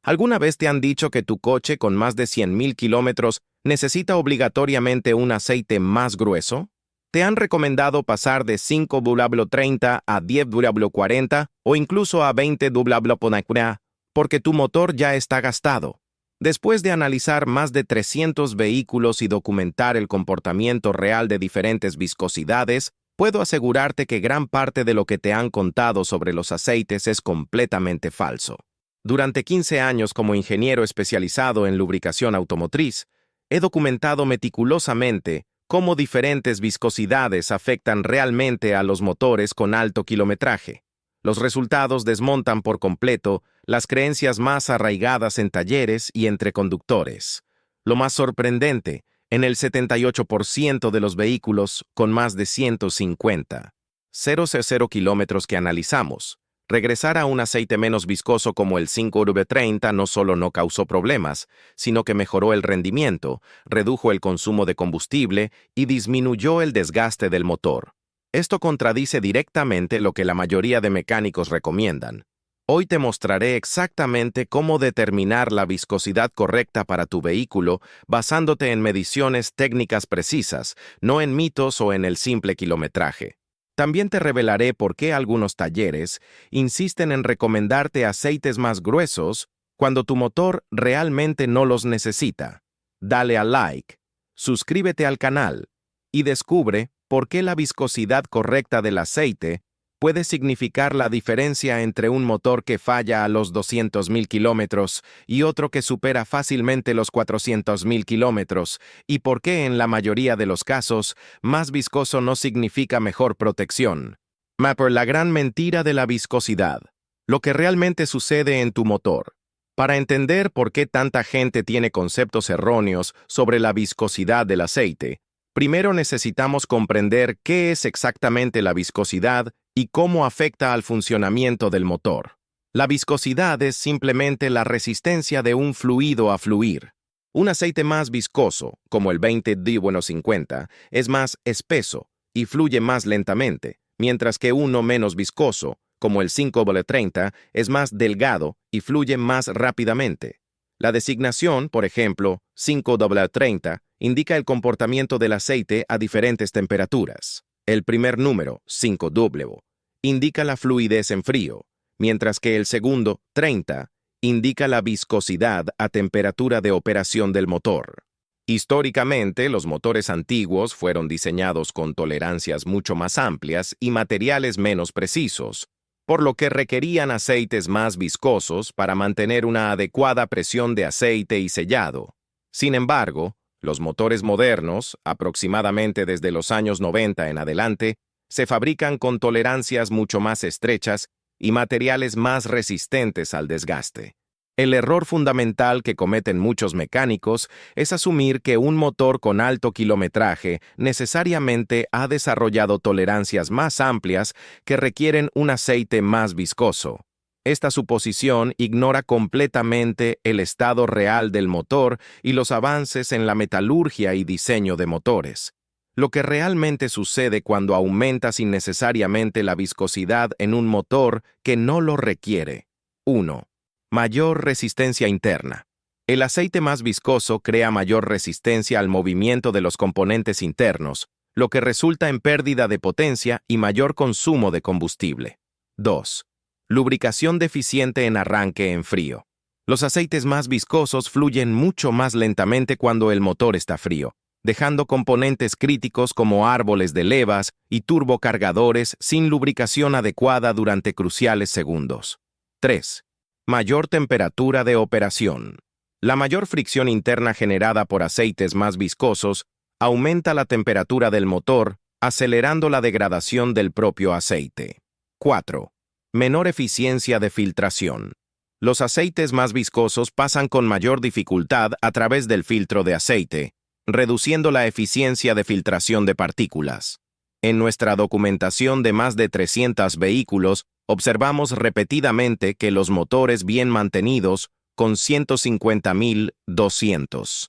¿Alguna vez te han dicho que tu coche con más de 100.000 kilómetros necesita obligatoriamente un aceite más grueso? ¿Te han recomendado pasar de 5,30 a 10,40 o incluso a 20,40 porque tu motor ya está gastado? Después de analizar más de 300 vehículos y documentar el comportamiento real de diferentes viscosidades, puedo asegurarte que gran parte de lo que te han contado sobre los aceites es completamente falso. Durante 15 años como ingeniero especializado en lubricación automotriz, he documentado meticulosamente cómo diferentes viscosidades afectan realmente a los motores con alto kilometraje. Los resultados desmontan por completo las creencias más arraigadas en talleres y entre conductores. Lo más sorprendente, en el 78% de los vehículos con más de 150,000 kilómetros que analizamos, regresar a un aceite menos viscoso como el 5W30 no solo no causó problemas, sino que mejoró el rendimiento, redujo el consumo de combustible y disminuyó el desgaste del motor. Esto contradice directamente lo que la mayoría de mecánicos recomiendan. Hoy te mostraré exactamente cómo determinar la viscosidad correcta para tu vehículo basándote en mediciones técnicas precisas, no en mitos o en el simple kilometraje. También te revelaré por qué algunos talleres insisten en recomendarte aceites más gruesos cuando tu motor realmente no los necesita. Dale a like, suscríbete al canal y descubre por qué la viscosidad correcta del aceite puede significar la diferencia entre un motor que falla a los 200.000 kilómetros y otro que supera fácilmente los 400.000 kilómetros, y por qué en la mayoría de los casos, más viscoso no significa mejor protección. Mapper, la gran mentira de la viscosidad. Lo que realmente sucede en tu motor. Para entender por qué tanta gente tiene conceptos erróneos sobre la viscosidad del aceite, primero necesitamos comprender qué es exactamente la viscosidad y cómo afecta al funcionamiento del motor. La viscosidad es simplemente la resistencia de un fluido a fluir. Un aceite más viscoso, como el 20D-50, es más espeso y fluye más lentamente, mientras que uno menos viscoso, como el 5W30, es más delgado y fluye más rápidamente. La designación, por ejemplo, 5W30, indica el comportamiento del aceite a diferentes temperaturas. El primer número, 5W, indica la fluidez en frío, mientras que el segundo, 30, indica la viscosidad a temperatura de operación del motor. Históricamente, los motores antiguos fueron diseñados con tolerancias mucho más amplias y materiales menos precisos, por lo que requerían aceites más viscosos para mantener una adecuada presión de aceite y sellado. Sin embargo, los motores modernos, aproximadamente desde los años 90 en adelante, se fabrican con tolerancias mucho más estrechas y materiales más resistentes al desgaste. El error fundamental que cometen muchos mecánicos es asumir que un motor con alto kilometraje necesariamente ha desarrollado tolerancias más amplias que requieren un aceite más viscoso. Esta suposición ignora completamente el estado real del motor y los avances en la metalurgia y diseño de motores. Lo que realmente sucede cuando aumentas innecesariamente la viscosidad en un motor que no lo requiere. 1. Mayor resistencia interna. El aceite más viscoso crea mayor resistencia al movimiento de los componentes internos, lo que resulta en pérdida de potencia y mayor consumo de combustible. 2. Lubricación deficiente en arranque en frío. Los aceites más viscosos fluyen mucho más lentamente cuando el motor está frío, dejando componentes críticos como árboles de levas y turbocargadores sin lubricación adecuada durante cruciales segundos. 3. Mayor temperatura de operación. La mayor fricción interna generada por aceites más viscosos aumenta la temperatura del motor, acelerando la degradación del propio aceite. 4. Menor eficiencia de filtración. Los aceites más viscosos pasan con mayor dificultad a través del filtro de aceite, reduciendo la eficiencia de filtración de partículas. En nuestra documentación de más de 300 vehículos, observamos repetidamente que los motores bien mantenidos, con 150.200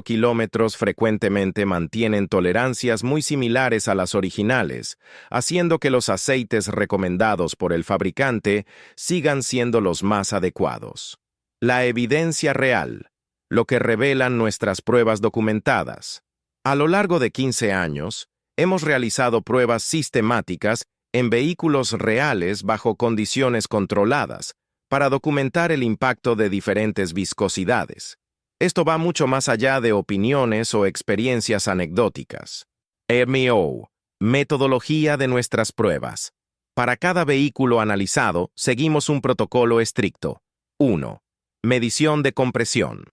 kilómetros frecuentemente mantienen tolerancias muy similares a las originales, haciendo que los aceites recomendados por el fabricante sigan siendo los más adecuados. La evidencia real, lo que revelan nuestras pruebas documentadas. A lo largo de 15 años, hemos realizado pruebas sistemáticas en vehículos reales bajo condiciones controladas para documentar el impacto de diferentes viscosidades. Esto va mucho más allá de opiniones o experiencias anecdóticas. MEO, metodología de nuestras pruebas. Para cada vehículo analizado, seguimos un protocolo estricto. 1. Medición de compresión.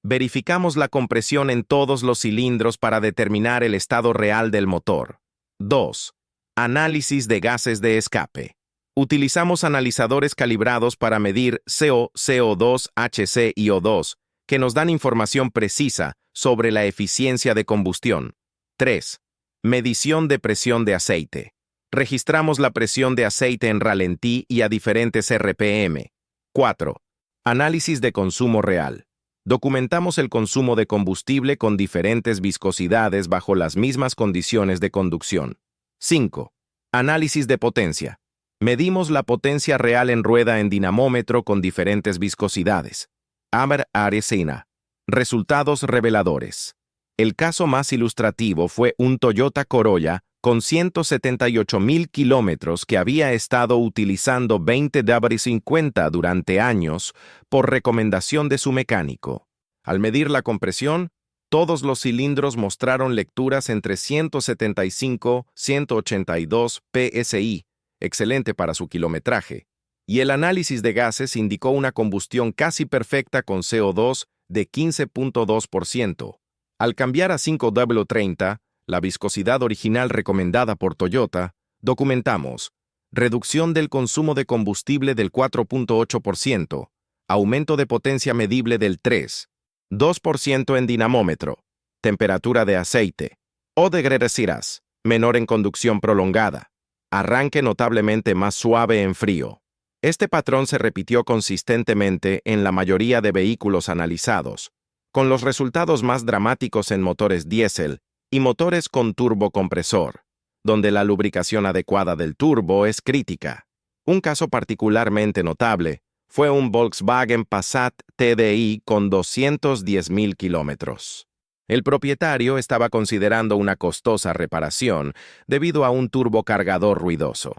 Verificamos la compresión en todos los cilindros para determinar el estado real del motor. 2. Análisis de gases de escape. Utilizamos analizadores calibrados para medir CO, CO2, HC y O2, que nos dan información precisa sobre la eficiencia de combustión. 3. Medición de presión de aceite. Registramos la presión de aceite en ralentí y a diferentes RPM. 4. Análisis de consumo real. Documentamos el consumo de combustible con diferentes viscosidades bajo las mismas condiciones de conducción. 5. Análisis de potencia. Medimos la potencia real en rueda en dinamómetro con diferentes viscosidades. Aresina. Resultados reveladores. El caso más ilustrativo fue un Toyota Corolla con 178,000 kilómetros que había estado utilizando 20W50 durante años por recomendación de su mecánico. Al medir la compresión, todos los cilindros mostraron lecturas entre 175 y 182 PSI, excelente para su kilometraje, y el análisis de gases indicó una combustión casi perfecta con CO2 de 15.2%. Al cambiar a 5W30, la viscosidad original recomendada por Toyota, documentamos reducción del consumo de combustible del 4.8%, aumento de potencia medible del 2% en dinamómetro, temperatura de aceite, o decirás, menor en conducción prolongada, arranque notablemente más suave en frío. Este patrón se repitió consistentemente en la mayoría de vehículos analizados, con los resultados más dramáticos en motores diésel y motores con turbocompresor, donde la lubricación adecuada del turbo es crítica. Un caso particularmente notable fue un Volkswagen Passat TDI con 210,000 kilómetros. El propietario estaba considerando una costosa reparación debido a un turbocargador ruidoso.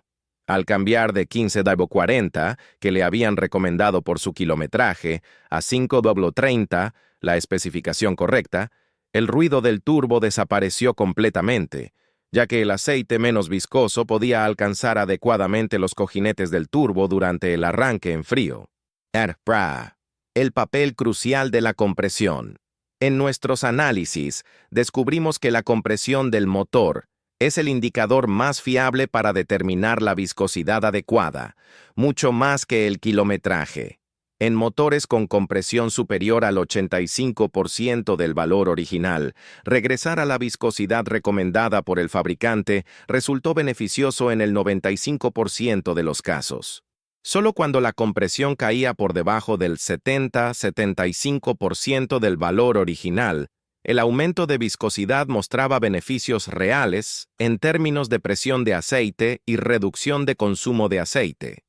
Al cambiar de 15W40, que le habían recomendado por su kilometraje, a 5W30, la especificación correcta, el ruido del turbo desapareció completamente, ya que el aceite menos viscoso podía alcanzar adecuadamente los cojinetes del turbo durante el arranque en frío. El papel crucial de la compresión. En nuestros análisis, descubrimos que la compresión del motor es el indicador más fiable para determinar la viscosidad adecuada, mucho más que el kilometraje. En motores con compresión superior al 85% del valor original, regresar a la viscosidad recomendada por el fabricante resultó beneficioso en el 95% de los casos. Solo cuando la compresión caía por debajo del 70-75% del valor original, el aumento de viscosidad mostraba beneficios reales en términos de presión de aceite y reducción de consumo de aceite.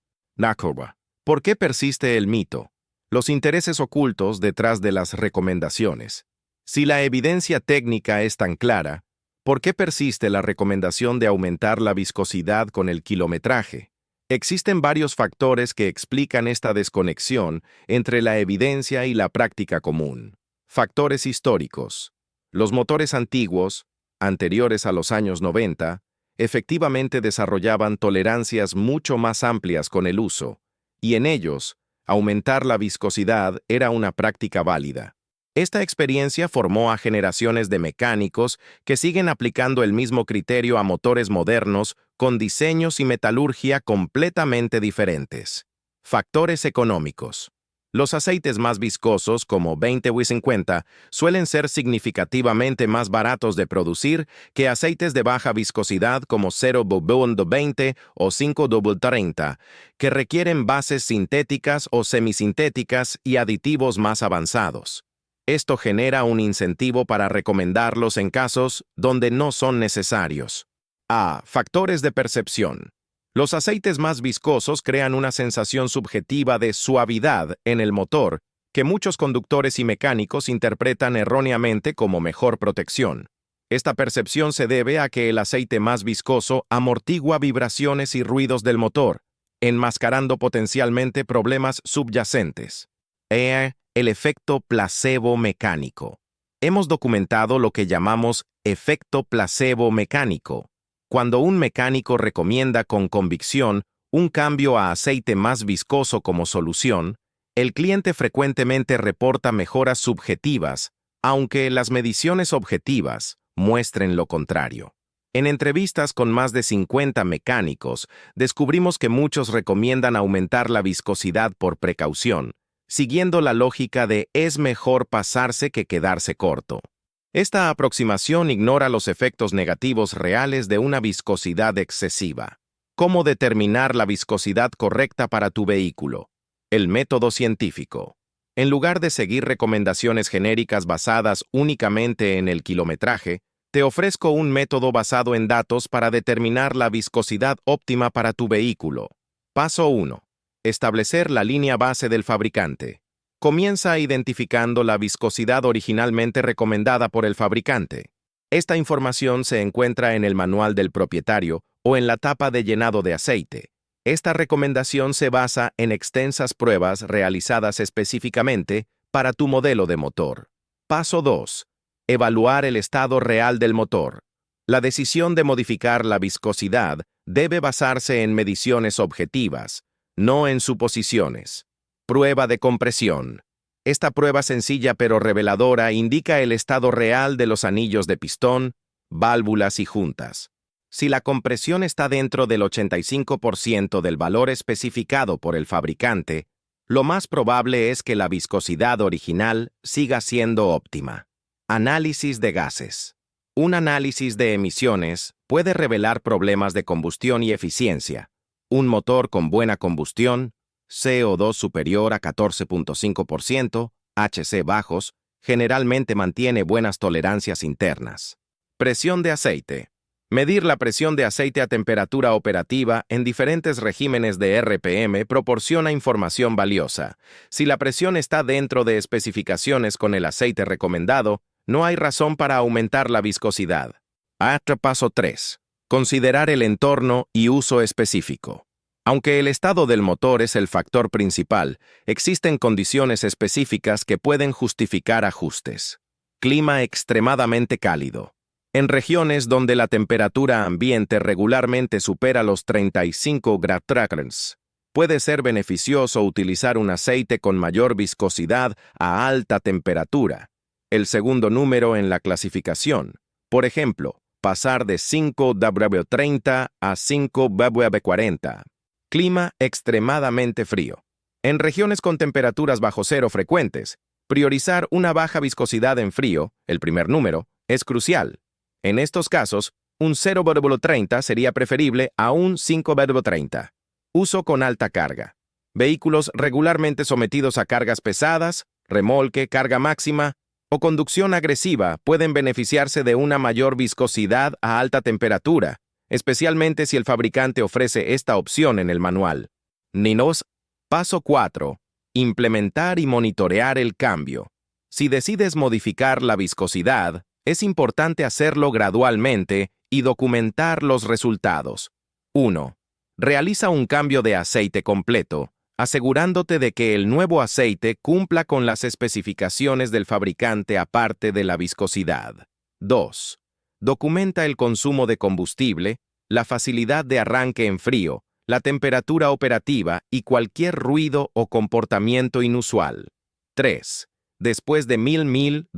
¿Por qué persiste el mito? Los intereses ocultos detrás de las recomendaciones. Si la evidencia técnica es tan clara, ¿por qué persiste la recomendación de aumentar la viscosidad con el kilometraje? Existen varios factores que explican esta desconexión entre la evidencia y la práctica común. Factores históricos. Los motores antiguos, anteriores a los años 90, efectivamente desarrollaban tolerancias mucho más amplias con el uso, y en ellos, aumentar la viscosidad era una práctica válida. Esta experiencia formó a generaciones de mecánicos que siguen aplicando el mismo criterio a motores modernos con diseños y metalurgia completamente diferentes. Factores económicos. Los aceites más viscosos, como 20W50, suelen ser significativamente más baratos de producir que aceites de baja viscosidad como 0W20 o 5W30, que requieren bases sintéticas o semisintéticas y aditivos más avanzados. Esto genera un incentivo para recomendarlos en casos donde no son necesarios. Factores de percepción. Los aceites más viscosos crean una sensación subjetiva de suavidad en el motor, que muchos conductores y mecánicos interpretan erróneamente como mejor protección. Esta percepción se debe a que el aceite más viscoso amortigua vibraciones y ruidos del motor, enmascarando potencialmente problemas subyacentes. El efecto placebo mecánico. Hemos documentado lo que llamamos efecto placebo mecánico, cuando un mecánico recomienda con convicción un cambio a aceite más viscoso como solución. El cliente frecuentemente reporta mejoras subjetivas, aunque las mediciones objetivas muestren lo contrario. En entrevistas con más de 50 mecánicos, descubrimos que muchos recomiendan aumentar la viscosidad por precaución, siguiendo la lógica de es mejor pasarse que quedarse corto. Esta aproximación ignora los efectos negativos reales de una viscosidad excesiva. ¿Cómo determinar la viscosidad correcta para tu vehículo? El método científico. En lugar de seguir recomendaciones genéricas basadas únicamente en el kilometraje, te ofrezco un método basado en datos para determinar la viscosidad óptima para tu vehículo. Paso 1. Establecer la línea base del fabricante. Comienza identificando la viscosidad originalmente recomendada por el fabricante. Esta información se encuentra en el manual del propietario o en la tapa de llenado de aceite. Esta recomendación se basa en extensas pruebas realizadas específicamente para tu modelo de motor. Paso 2. Evaluar el estado real del motor. La decisión de modificar la viscosidad debe basarse en mediciones objetivas, no en suposiciones. Prueba de compresión. Esta prueba sencilla pero reveladora indica el estado real de los anillos de pistón, válvulas y juntas. Si la compresión está dentro del 85% del valor especificado por el fabricante, lo más probable es que la viscosidad original siga siendo óptima. Análisis de gases. Un análisis de emisiones puede revelar problemas de combustión y eficiencia. Un motor con buena combustión, CO2 superior a 14.5%, HC bajos, generalmente mantiene buenas tolerancias internas. Presión de aceite. Medir la presión de aceite a temperatura operativa en diferentes regímenes de RPM proporciona información valiosa. Si la presión está dentro de especificaciones con el aceite recomendado, no hay razón para aumentar la viscosidad. Paso 3. Considerar el entorno y uso específico. Aunque el estado del motor es el factor principal, existen condiciones específicas que pueden justificar ajustes. Clima extremadamente cálido. En regiones donde la temperatura ambiente regularmente supera los 35 grados, puede ser beneficioso utilizar un aceite con mayor viscosidad a alta temperatura. El segundo número en la clasificación. Por ejemplo, pasar de 5W30 a 5W40. Clima extremadamente frío. En regiones con temperaturas bajo cero frecuentes, priorizar una baja viscosidad en frío, el primer número, es crucial. En estos casos, un 0W30 sería preferible a un 5W30. Uso con alta carga. Vehículos regularmente sometidos a cargas pesadas, remolque, carga máxima o conducción agresiva pueden beneficiarse de una mayor viscosidad a alta temperatura, especialmente si el fabricante ofrece esta opción en el manual. Paso 4. Implementar y monitorear el cambio. Si decides modificar la viscosidad, es importante hacerlo gradualmente y documentar los resultados. 1. Realiza un cambio de aceite completo, asegurándote de que el nuevo aceite cumpla con las especificaciones del fabricante aparte de la viscosidad. 2. Documenta el consumo de combustible, la facilidad de arranque en frío, la temperatura operativa y cualquier ruido o comportamiento inusual. 3. Después de 1000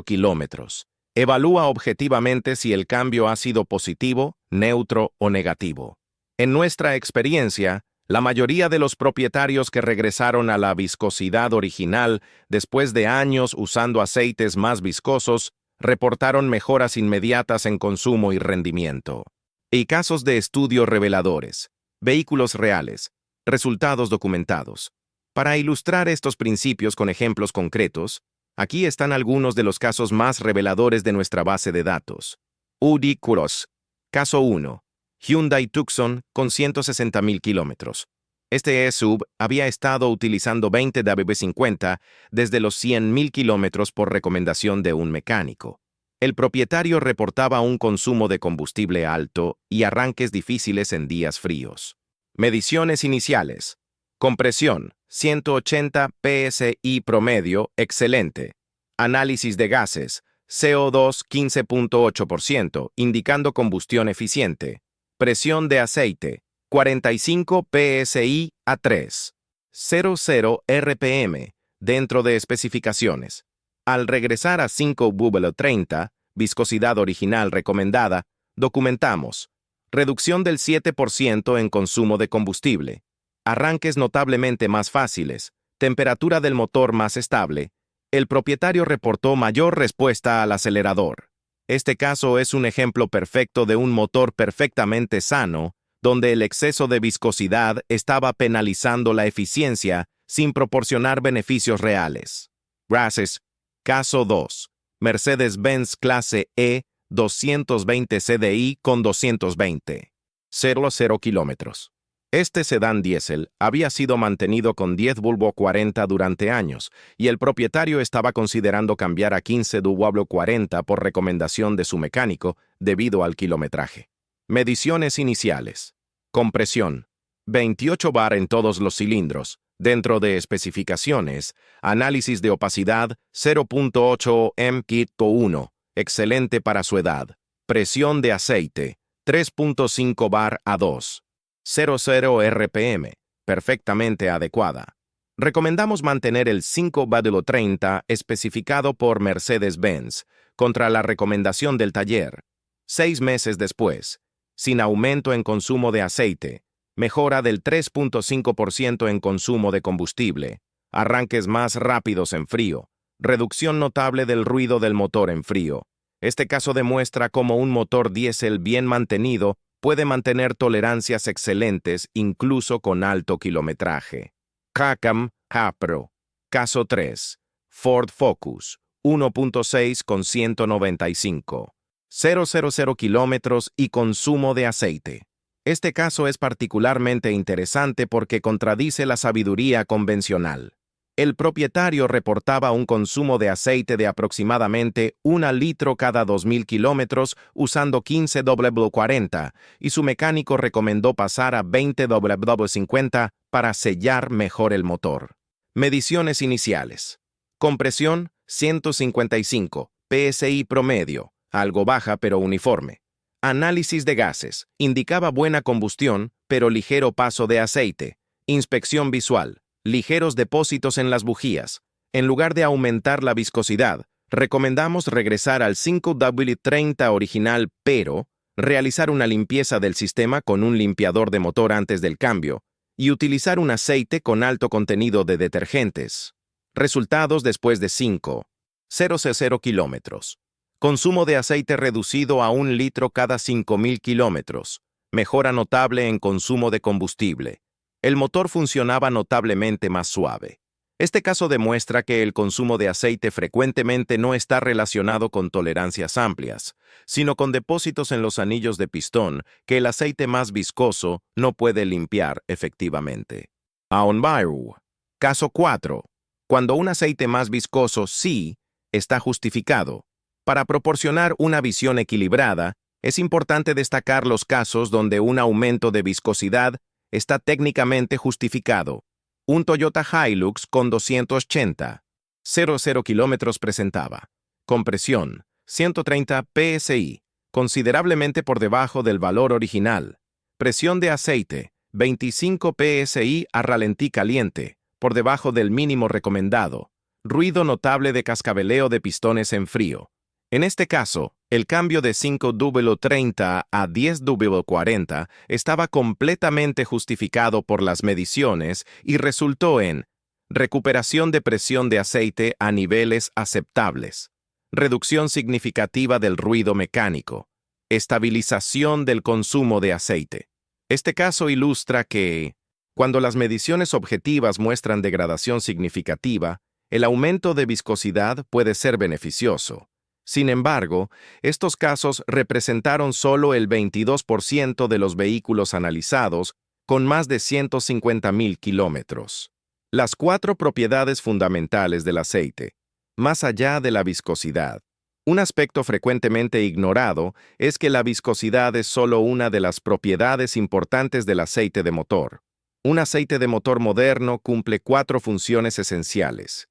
kilómetros. Evalúa objetivamente si el cambio ha sido positivo, neutro o negativo. En nuestra experiencia, la mayoría de los propietarios que regresaron a la viscosidad original después de años usando aceites más viscosos reportaron mejoras inmediatas en consumo y rendimiento. Y casos de estudio reveladores. Vehículos reales. Resultados documentados. Para ilustrar estos principios con ejemplos concretos, aquí están algunos de los casos más reveladores de nuestra base de datos. Audi Cross. Caso 1. Hyundai Tucson con 160.000 kilómetros. Este sub había estado utilizando 20 WB50 desde los 100.000 kilómetros por recomendación de un mecánico. El propietario reportaba un consumo de combustible alto y arranques difíciles en días fríos. Mediciones iniciales. Compresión, 180 PSI promedio, excelente. Análisis de gases, CO2 15.8%, indicando combustión eficiente. Presión de aceite, 45 PSI a 3. 00 RPM, dentro de especificaciones. Al regresar a 5W30, viscosidad original recomendada, documentamos reducción del 7% en consumo de combustible, arranques notablemente más fáciles, temperatura del motor más estable. El propietario reportó mayor respuesta al acelerador. Este caso es un ejemplo perfecto de un motor perfectamente sano, donde el exceso de viscosidad estaba penalizando la eficiencia sin proporcionar beneficios reales. Gracias. Caso 2. Mercedes-Benz clase E 220 CDI con 220. 0 kilómetros. Este sedán diésel había sido mantenido con 10 Bulbo 40 durante años y el propietario estaba considerando cambiar a 15 Duwablo 40 por recomendación de su mecánico debido al kilometraje. Mediciones iniciales. Compresión. 28 bar en todos los cilindros. Dentro de especificaciones, análisis de opacidad 0.8 m kit 1, excelente para su edad. Presión de aceite 3.5 bar a 2. 00 RPM, perfectamente adecuada. Recomendamos mantener el 5W30 especificado por Mercedes-Benz contra la recomendación del taller. 6 meses después, sin aumento en consumo de aceite, mejora del 3.5% en consumo de combustible, arranques más rápidos en frío, reducción notable del ruido del motor en frío. Este caso demuestra cómo un motor diésel bien mantenido puede mantener tolerancias excelentes incluso con alto kilometraje. Hackham Hapro. Caso 3. Ford Focus 1.6 con 195. 000 kilómetros y consumo de aceite. Este caso es particularmente interesante porque contradice la sabiduría convencional. El propietario reportaba un consumo de aceite de aproximadamente 1 litro cada 2.000 kilómetros usando 15 W40 y su mecánico recomendó pasar a 20 W50 para sellar mejor el motor. Mediciones iniciales. Compresión 155, PSI promedio, algo baja pero uniforme. Análisis de gases. Indicaba buena combustión, pero ligero paso de aceite. Inspección visual. Ligeros depósitos en las bujías. En lugar de aumentar la viscosidad, recomendamos regresar al 5W30 original, pero realizar una limpieza del sistema con un limpiador de motor antes del cambio y utilizar un aceite con alto contenido de detergentes. Resultados después de 5.000 kilómetros. Consumo de aceite reducido a 1 litro cada 5.000 kilómetros. Mejora notable en consumo de combustible. El motor funcionaba notablemente más suave. Este caso demuestra que el consumo de aceite frecuentemente no está relacionado con tolerancias amplias, sino con depósitos en los anillos de pistón que el aceite más viscoso no puede limpiar efectivamente. Aonbaru. Caso 4. Cuando un aceite más viscoso sí está justificado. Para proporcionar una visión equilibrada, es importante destacar los casos donde un aumento de viscosidad está técnicamente justificado. Un Toyota Hilux con 280. 00 kilómetros presentaba. Compresión, 130 PSI, considerablemente por debajo del valor original. Presión de aceite, 25 PSI a ralentí caliente, por debajo del mínimo recomendado. Ruido notable de cascabeleo de pistones en frío. En este caso, el cambio de 5W30 a 10W40 estaba completamente justificado por las mediciones y resultó en recuperación de presión de aceite a niveles aceptables, reducción significativa del ruido mecánico, estabilización del consumo de aceite. Este caso ilustra que, cuando las mediciones objetivas muestran degradación significativa, el aumento de viscosidad puede ser beneficioso. Sin embargo, estos casos representaron solo el 22% de los vehículos analizados con más de 150.000 kilómetros. Las 4 propiedades fundamentales del aceite, más allá de la viscosidad. Un aspecto frecuentemente ignorado es que la viscosidad es solo una de las propiedades importantes del aceite de motor. Un aceite de motor moderno cumple 4 funciones esenciales.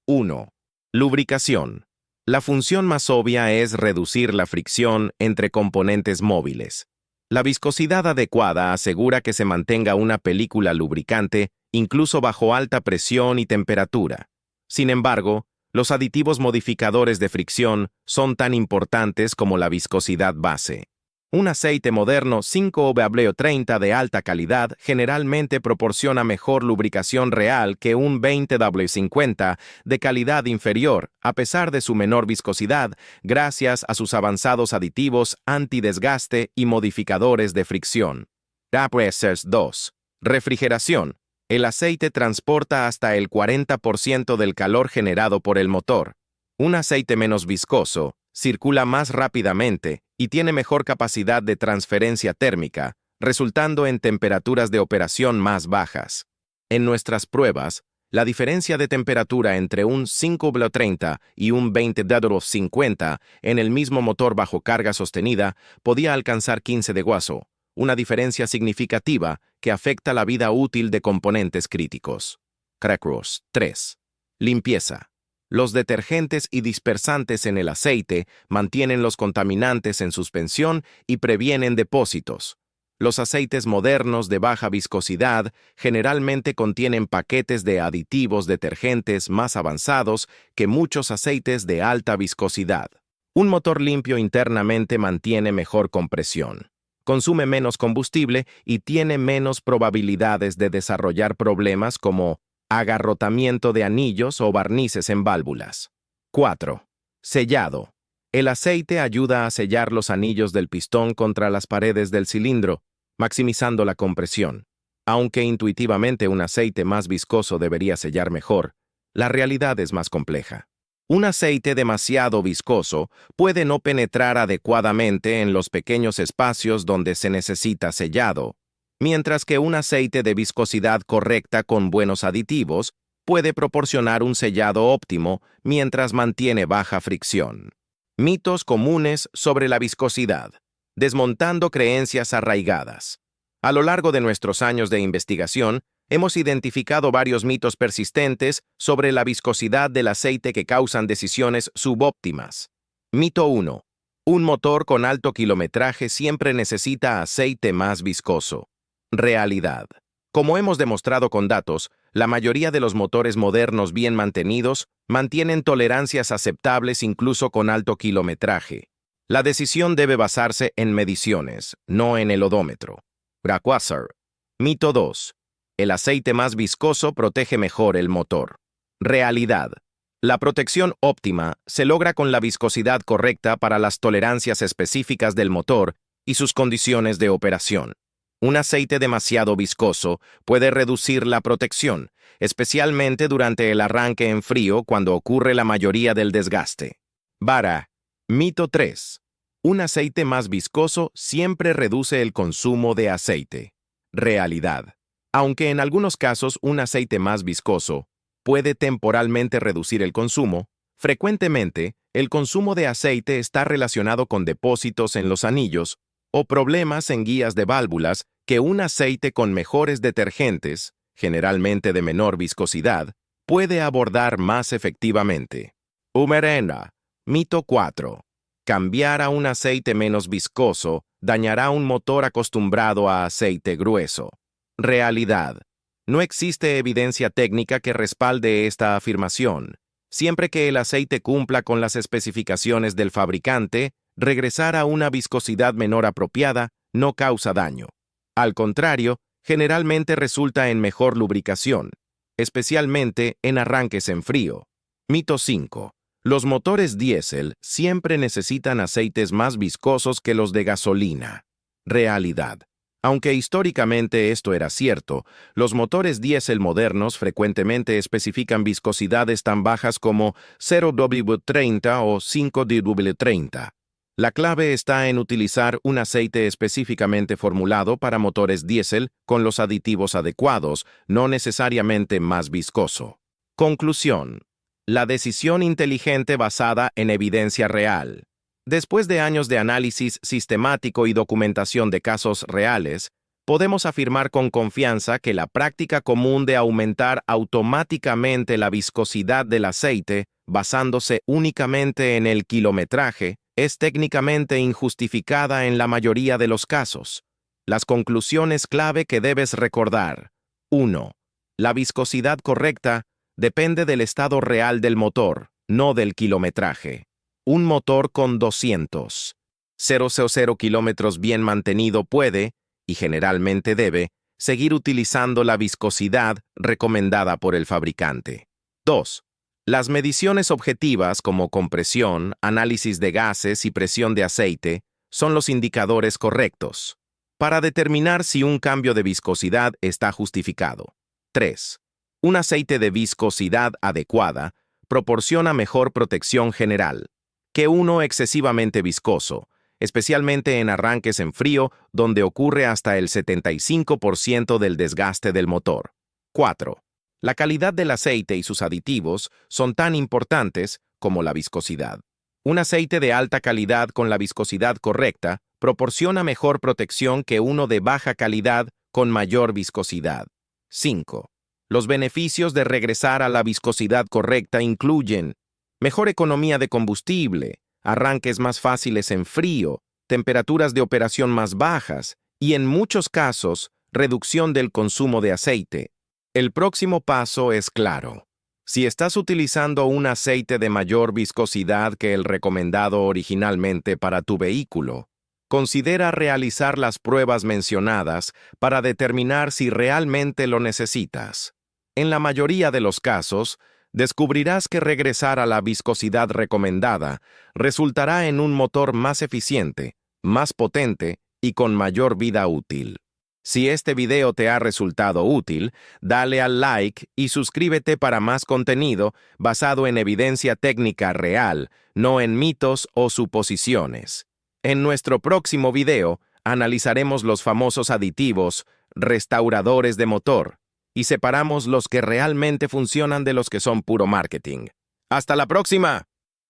1. Lubricación. La función más obvia es reducir la fricción entre componentes móviles. La viscosidad adecuada asegura que se mantenga una película lubricante incluso bajo alta presión y temperatura. Sin embargo, los aditivos modificadores de fricción son tan importantes como la viscosidad base. Un aceite moderno 5W30 de alta calidad generalmente proporciona mejor lubricación real que un 20W50 de calidad inferior, a pesar de su menor viscosidad, gracias a sus avanzados aditivos antidesgaste y modificadores de fricción. 2. Refrigeración. El aceite transporta hasta el 40% del calor generado por el motor. Un aceite menos viscoso circula más rápidamente y tiene mejor capacidad de transferencia térmica, resultando en temperaturas de operación más bajas. En nuestras pruebas, la diferencia de temperatura entre un 5W30 y un 20W50 en el mismo motor bajo carga sostenida podía alcanzar 15 degauss, una diferencia significativa que afecta la vida útil de componentes críticos. 3. Limpieza. Los detergentes y dispersantes en el aceite mantienen los contaminantes en suspensión y previenen depósitos. Los aceites modernos de baja viscosidad generalmente contienen paquetes de aditivos detergentes más avanzados que muchos aceites de alta viscosidad. Un motor limpio internamente mantiene mejor compresión, consume menos combustible y tiene menos probabilidades de desarrollar problemas como agarrotamiento de anillos o barnices en válvulas. 4. Sellado. El aceite ayuda a sellar los anillos del pistón contra las paredes del cilindro, maximizando la compresión. Aunque intuitivamente un aceite más viscoso debería sellar mejor, la realidad es más compleja. Un aceite demasiado viscoso puede no penetrar adecuadamente en los pequeños espacios donde se necesita sellado, mientras que un aceite de viscosidad correcta con buenos aditivos puede proporcionar un sellado óptimo mientras mantiene baja fricción. Mitos comunes sobre la viscosidad. Desmontando creencias arraigadas. A lo largo de nuestros años de investigación, hemos identificado varios mitos persistentes sobre la viscosidad del aceite que causan decisiones subóptimas. Mito 1. Un motor con alto kilometraje siempre necesita aceite más viscoso. Realidad. Como hemos demostrado con datos, la mayoría de los motores modernos bien mantenidos mantienen tolerancias aceptables incluso con alto kilometraje. La decisión debe basarse en mediciones, no en el odómetro. Brackwasser. Mito 2. El aceite más viscoso protege mejor el motor. Realidad. La protección óptima se logra con la viscosidad correcta para las tolerancias específicas del motor y sus condiciones de operación. Un aceite demasiado viscoso puede reducir la protección, especialmente durante el arranque en frío cuando ocurre la mayoría del desgaste. Vara. Mito 3. Un aceite más viscoso siempre reduce el consumo de aceite. Realidad. Aunque en algunos casos un aceite más viscoso puede temporalmente reducir el consumo, frecuentemente el consumo de aceite está relacionado con depósitos en los anillos o problemas en guías de válvulas que un aceite con mejores detergentes, generalmente de menor viscosidad, puede abordar más efectivamente. Umerenda. Mito 4. Cambiar a un aceite menos viscoso dañará un motor acostumbrado a aceite grueso. Realidad. No existe evidencia técnica que respalde esta afirmación. Siempre que el aceite cumpla con las especificaciones del fabricante, regresar a una viscosidad menor apropiada no causa daño. Al contrario, generalmente resulta en mejor lubricación, especialmente en arranques en frío. Mito 5. Los motores diésel siempre necesitan aceites más viscosos que los de gasolina. Realidad. Aunque históricamente esto era cierto, los motores diésel modernos frecuentemente especifican viscosidades tan bajas como 0W30 o 5W30. La clave está en utilizar un aceite específicamente formulado para motores diésel con los aditivos adecuados, no necesariamente más viscoso. Conclusión. La decisión inteligente basada en evidencia real. Después de años de análisis sistemático y documentación de casos reales, podemos afirmar con confianza que la práctica común de aumentar automáticamente la viscosidad del aceite, basándose únicamente en el kilometraje, es técnicamente injustificada en la mayoría de los casos. Las conclusiones clave que debes recordar. 1. La viscosidad correcta depende del estado real del motor, no del kilometraje. Un motor con 200,000 kilómetros bien mantenido puede, y generalmente debe, seguir utilizando la viscosidad recomendada por el fabricante. 2. Las mediciones objetivas como compresión, análisis de gases y presión de aceite son los indicadores correctos para determinar si un cambio de viscosidad está justificado. 3. Un aceite de viscosidad adecuada proporciona mejor protección general que uno excesivamente viscoso, especialmente en arranques en frío donde ocurre hasta el 75% del desgaste del motor. 4. La calidad del aceite y sus aditivos son tan importantes como la viscosidad. Un aceite de alta calidad con la viscosidad correcta proporciona mejor protección que uno de baja calidad con mayor viscosidad. 5. Los beneficios de regresar a la viscosidad correcta incluyen mejor economía de combustible, arranques más fáciles en frío, temperaturas de operación más bajas y, en muchos casos, reducción del consumo de aceite. El próximo paso es claro. Si estás utilizando un aceite de mayor viscosidad que el recomendado originalmente para tu vehículo, considera realizar las pruebas mencionadas para determinar si realmente lo necesitas. En la mayoría de los casos, descubrirás que regresar a la viscosidad recomendada resultará en un motor más eficiente, más potente y con mayor vida útil. Si este video te ha resultado útil, dale al like y suscríbete para más contenido basado en evidencia técnica real, no en mitos o suposiciones. En nuestro próximo video, analizaremos los famosos aditivos, restauradores de motor, y separamos los que realmente funcionan de los que son puro marketing. ¡Hasta la próxima!